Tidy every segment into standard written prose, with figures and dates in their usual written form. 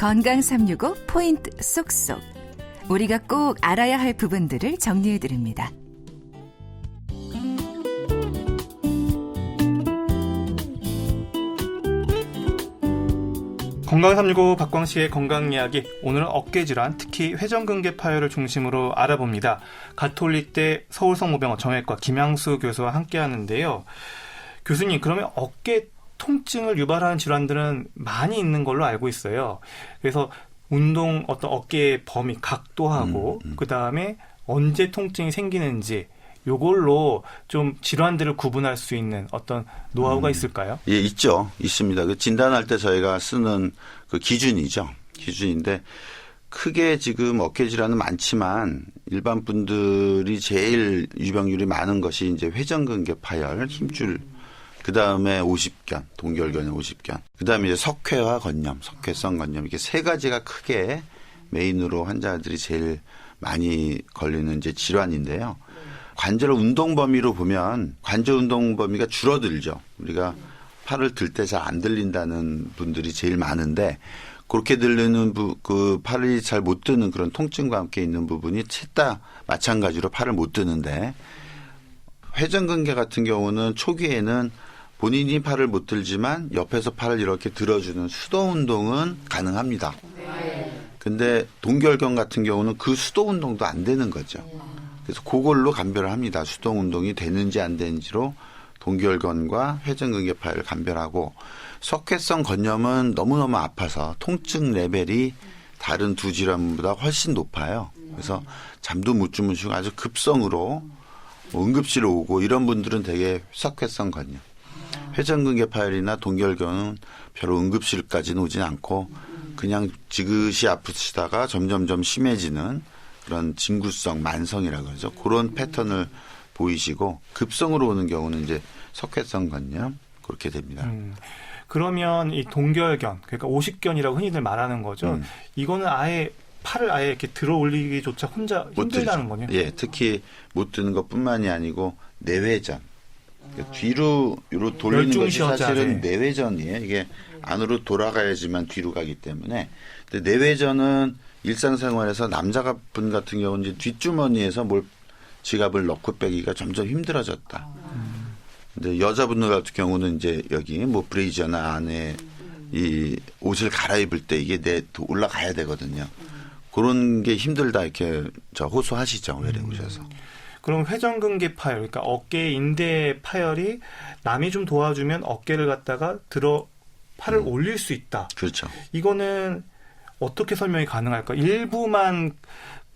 건강 365 포인트 쏙쏙. 우리가 꼭 알아야 할 부분들을 정리해드립니다. 건강 365 박광식의 건강 이야기. 오늘은 어깨 질환, 특히 회전근개 파열을 중심으로 알아봅니다. 가톨릭대 서울성모병원 정외과 김양수 교수와 함께 하는데요. 교수님, 그러면 어깨 통증을 유발하는 질환들은 많이 있는 걸로 알고 있어요. 그래서 운동 어떤 어깨의 범위, 각도하고 그다음에 언제 통증이 생기는지 요걸로 좀 질환들을 구분할 수 있는 어떤 노하우가 있을까요? 예, 있습니다. 그 진단할 때 저희가 쓰는 그 기준이죠. 기준인데 크게 지금 어깨 질환은 많지만 일반 분들이 제일 유병률이 많은 것이 이제 회전근개 파열, 힘줄, 그 다음에 오십견, 동결견의 오십견, 그 다음에 이제 석회와 건염, 석회성 건염, 이게 세 가지가 크게 메인으로 환자들이 제일 많이 걸리는 이제 질환인데요. 관절 운동 범위로 보면 관절 운동 범위가 줄어들죠. 우리가 팔을 들 때 잘 안 들린다는 분들이 제일 많은데 그렇게 들리는 그 팔이 잘 못 드는 그런 통증과 함께 있는 부분이 셋 다 마찬가지로 팔을 못 드는데 회전근개 같은 경우는 초기에는 본인이 팔을 못 들지만 옆에서 팔을 이렇게 들어주는 수동 운동은 가능합니다. 근데 동결견 같은 경우는 그 수동 운동도 안 되는 거죠. 그래서 그걸로 감별을 합니다. 수동 운동이 되는지 안 되는지로 동결견과 회전근개 파열을 감별하고 석회성 건염은 너무너무 아파서 통증 레벨이 다른 두 질환보다 훨씬 높아요. 그래서 잠도 못 주무시고 아주 급성으로 응급실로 오고 이런 분들은 되게 석회성 건염. 회전근개 파열이나 동결견은 별로 응급실까지는 오진 않고 그냥 지그시 아프시다가 점점점 심해지는 그런 진구성 만성이라고 그러죠. 그런 패턴을 보이시고 급성으로 오는 경우는 이제 석회성 건염 그렇게 됩니다. 그러면 이 동결견, 그러니까 오십견이라고 흔히들 말하는 거죠. 이거는 아예 팔을 아예 이렇게 들어 올리기조차 혼자 힘들다는 거네요. 예, 특히 못 드는 것뿐만이 아니고 내회전. 그러니까 뒤로 돌리는 것이 사실은 내회전이에요. 이게 안으로 돌아가야지만 뒤로 가기 때문에. 근데 내회전은 일상생활에서 남자분 같은 경우는 이제 뒷주머니에서 지갑을 넣고 빼기가 점점 힘들어졌다. 근데 여자분들 같은 경우는 이제 여기 뭐 브레이저나 안에 이 옷을 갈아입을 때 이게 올라가야 되거든요. 그런 게 힘들다 이렇게 호소하시죠. 외래 오셔서. 그럼 회전근개 파열, 그러니까 어깨 인대 파열이 남이 좀 도와주면 어깨를 갖다가 팔을 올릴 수 있다. 그렇죠. 이거는 어떻게 설명이 가능할까? 일부만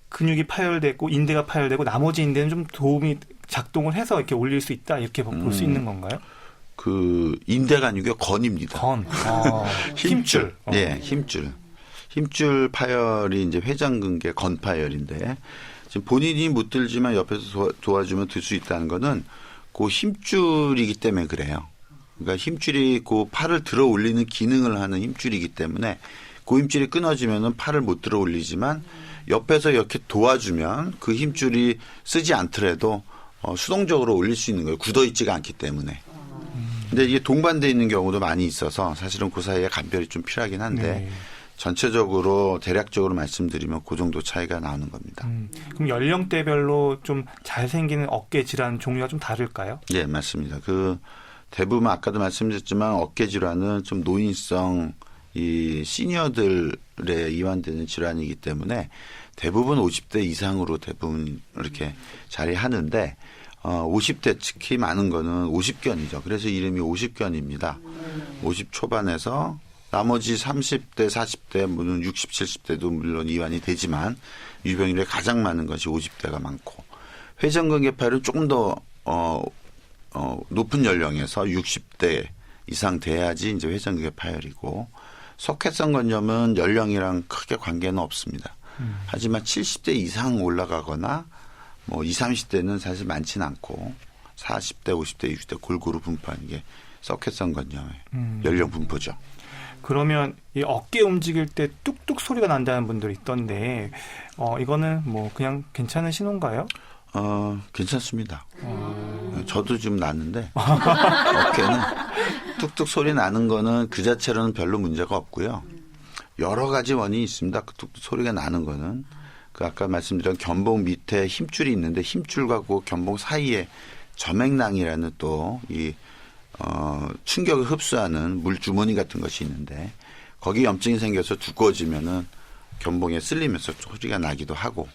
근육이 파열되고 인대가 파열되고 나머지 인대는 좀 도움이 작동을 해서 이렇게 올릴 수 있다 이렇게 볼 수 있는 건가요? 그 인대가 아니고 건입니다. 힘줄. 네, 힘줄. 힘줄 파열이 이제 회전근개 건 파열인데 지금 본인이 못 들지만 옆에서 도와주면 들 수 있다는 거는 그 힘줄이기 때문에 그래요. 그러니까 힘줄이 그 팔을 들어 올리는 기능을 하는 힘줄이기 때문에 그 힘줄이 끊어지면은 팔을 못 들어 올리지만 옆에서 이렇게 도와주면 그 힘줄이 쓰지 않더라도 수동적으로 올릴 수 있는 거예요. 굳어있지가 않기 때문에. 근데 이게 동반되어 있는 경우도 많이 있어서 사실은 그 사이에 감별이 좀 필요하긴 한데 전체적으로 대략적으로 말씀드리면 그 정도 차이가 나오는 겁니다. 그럼 연령대별로 좀 잘 생기는 어깨 질환 종류가 좀 다를까요? 네, 맞습니다. 그 대부분 아까도 말씀드렸지만 어깨 질환은 좀 노인성 이 시니어들에 이완되는 질환이기 때문에 대부분 50대 이상으로 대부분 이렇게 자리하는데 50대 특히 많은 거는 50견이죠. 그래서 이름이 50견입니다. 50 초반에서 나머지 30대, 40대, 물론 60, 70대도 물론 이완이 되지만 유병률이 가장 많은 것이 50대가 많고 회전근개 파열은 조금 더 높은 연령에서 60대 이상 돼야지 이제 회전근개 파열이고 석회성 건염은 연령이랑 크게 관계는 없습니다. 하지만 70대 이상 올라가거나 뭐 20, 30대는 사실 많지는 않고 40대, 50대, 60대 골고루 분포하는 게 석회성 건염의 연령 분포죠. 그러면 이 어깨 움직일 때 뚝뚝 소리가 난다는 분들이 있던데 이거는 뭐 그냥 괜찮은 신호인가요? 괜찮습니다. 저도 지금 났는데 어깨는 뚝뚝 소리 나는 거는 그 자체로는 별로 문제가 없고요. 여러 가지 원인이 있습니다. 그 뚝뚝 소리가 나는 거는. 그 아까 말씀드린 견봉 밑에 힘줄이 있는데 힘줄과 그 견봉 사이에 점액낭이라는 또 이 충격을 흡수하는 물 주머니 같은 것이 있는데 거기 염증이 생겨서 두꺼워지면은 견봉에 쓸리면서 소리가 나기도 하고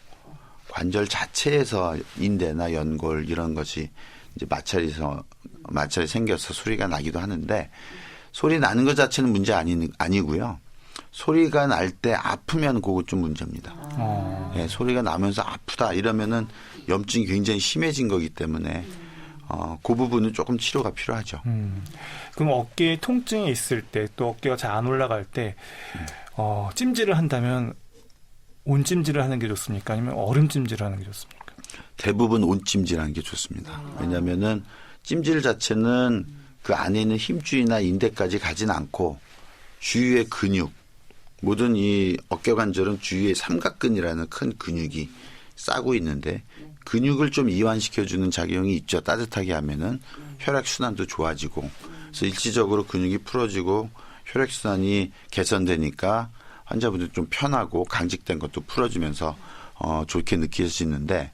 관절 자체에서 인대나 연골 이런 것이 이제 마찰이 생겨서 소리가 나기도 하는데 소리 나는 것 자체는 문제 아니고요. 소리가 날 때 아프면 그거 좀 문제입니다. 예, 소리가 나면서 아프다 이러면은 염증이 굉장히 심해진 거기 때문에 그 부분은 조금 치료가 필요하죠. 그럼 어깨에 통증이 있을 때 또 어깨가 잘 안 올라갈 때 찜질을 한다면 온찜질을 하는 게 좋습니까? 아니면 얼음찜질을 하는 게 좋습니까? 대부분 온찜질하는 게 좋습니다. 왜냐하면은 찜질 자체는 그 안에 있는 힘줄이나 인대까지 가진 않고 주위의 근육 모든 이 어깨 관절은 주위에 삼각근이라는 큰 근육이 싸고 있는데 근육을 좀 이완시켜주는 작용이 있죠. 따뜻하게 하면은 혈액순환도 좋아지고 그래서 일시적으로 근육이 풀어지고 혈액순환이 개선되니까 환자분들 좀 편하고 강직된 것도 풀어지면서 좋게 느껴지는데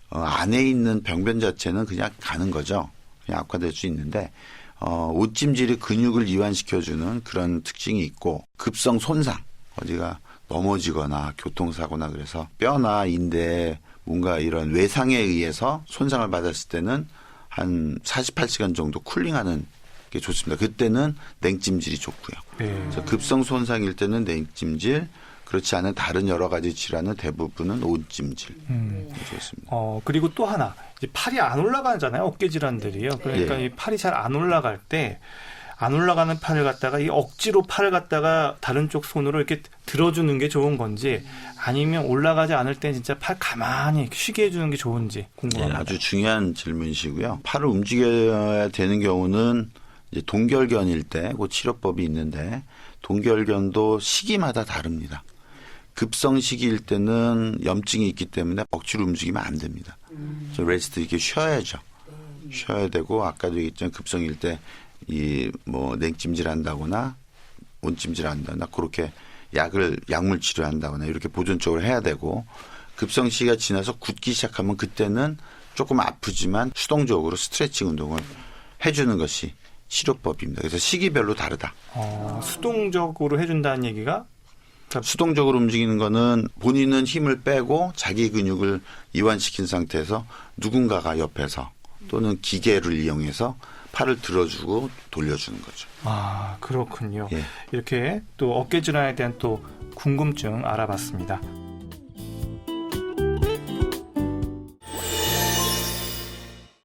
안에 있는 병변 자체는 그냥 가는 거죠. 그냥 악화될 수 있는데 옷찜질이 근육을 이완시켜주는 그런 특징이 있고 급성 손상 어디가 넘어지거나 교통사고나 그래서 뼈나 인대에 뭔가 이런 외상에 의해서 손상을 받았을 때는 한 48시간 정도 쿨링하는 게 좋습니다. 그때는 냉찜질이 좋고요. 그래서 급성 손상일 때는 냉찜질, 그렇지 않은 다른 여러 가지 질환은 대부분은 온찜질 좋습니다. 그리고 또 하나 이제 팔이 안 올라가잖아요. 어깨 질환들이요. 그러니까 이 팔이 잘 안 올라갈 때 안 올라가는 팔을 갖다가 이 억지로 팔을 갖다가 다른 쪽 손으로 이렇게 들어주는 게 좋은 건지 아니면 올라가지 않을 때 진짜 팔 가만히 쉬게 해주는 게 좋은지 궁금합니다. 아주 중요한 질문이시고요. 팔을 움직여야 되는 경우는 이제 동결견일 때 그 치료법이 있는데 동결견도 시기마다 다릅니다. 급성 시기일 때는 염증이 있기 때문에 억지로 움직이면 안 됩니다. 레스트 이렇게 쉬어야죠. 쉬어야 되고 아까도 얘기했지만 급성일 때 이 뭐 냉찜질 한다거나 온찜질 한다거나 그렇게 약물 치료한다거나 이렇게 보존적으로 해야 되고 급성 시기가 지나서 굳기 시작하면 그때는 조금 아프지만 수동적으로 스트레칭 운동을 해주는 것이 치료법입니다. 그래서 시기별로 다르다. 수동적으로 해준다는 얘기가? 수동적으로 움직이는 거는 본인은 힘을 빼고 자기 근육을 이완시킨 상태에서 누군가가 옆에서 또는 기계를 이용해서 팔을 들어주고 돌려주는 거죠. 아, 그렇군요. 예. 이렇게 또 어깨 질환에 대한 또 궁금증 알아봤습니다.